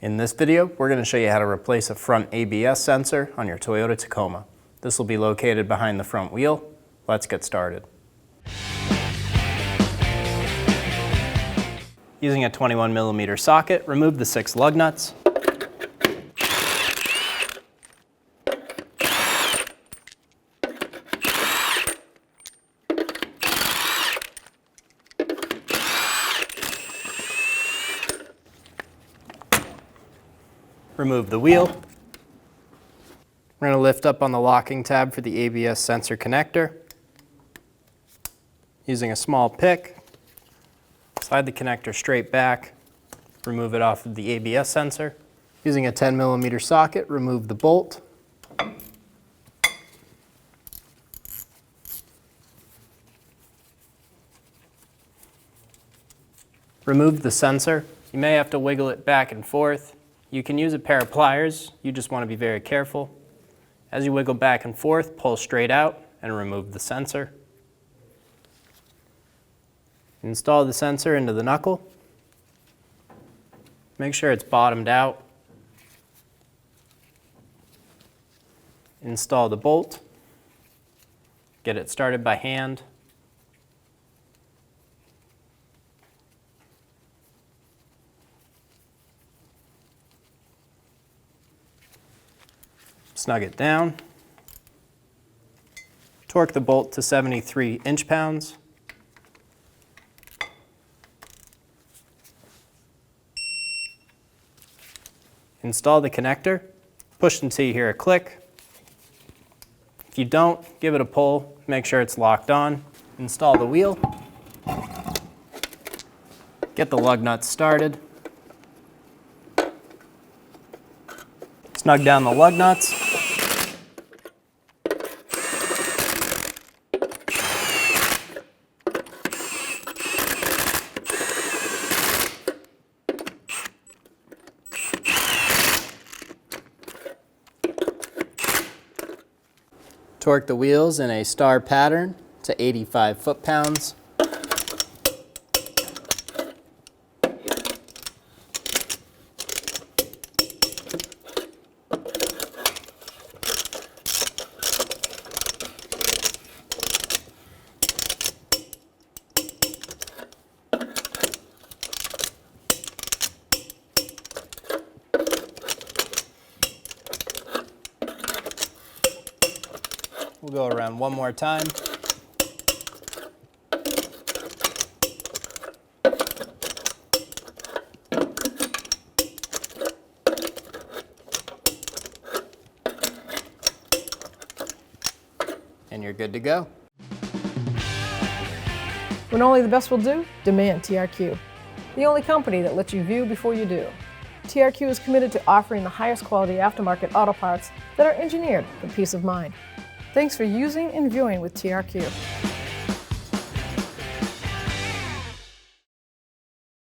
In this video, we're going to show you how to replace a front ABS sensor on your Toyota Tacoma. This will be located behind the front wheel. Let's get started. Using a 21mm socket, remove the 6 lug nuts. Remove the wheel. We're going to lift up on the locking tab for the ABS sensor connector. Using a small pick, slide the connector straight back, remove it off of the ABS sensor. Using a 10mm socket, remove the bolt. Remove the sensor. You may have to wiggle it back and forth. You can use a pair of pliers, you just want to be very careful. As you wiggle back and forth, pull straight out and remove the sensor. Install the sensor into the knuckle. Make sure it's bottomed out. Install the bolt. Get it started by hand. Snug it down. Torque the bolt to 73 inch-pounds. Install the connector. Push until you hear a click. If you don't, give it a pull. Make sure it's locked on. Install the wheel. Get the lug nuts started. Snug down the lug nuts. Torque the wheels in a star pattern to 85 foot-pounds. We'll go around one more time. And you're good to go. When only the best will do, demand TRQ. The only company that lets you view before you do. TRQ is committed to offering the highest quality aftermarket auto parts that are engineered for peace of mind. Thanks for using and viewing with TRQ.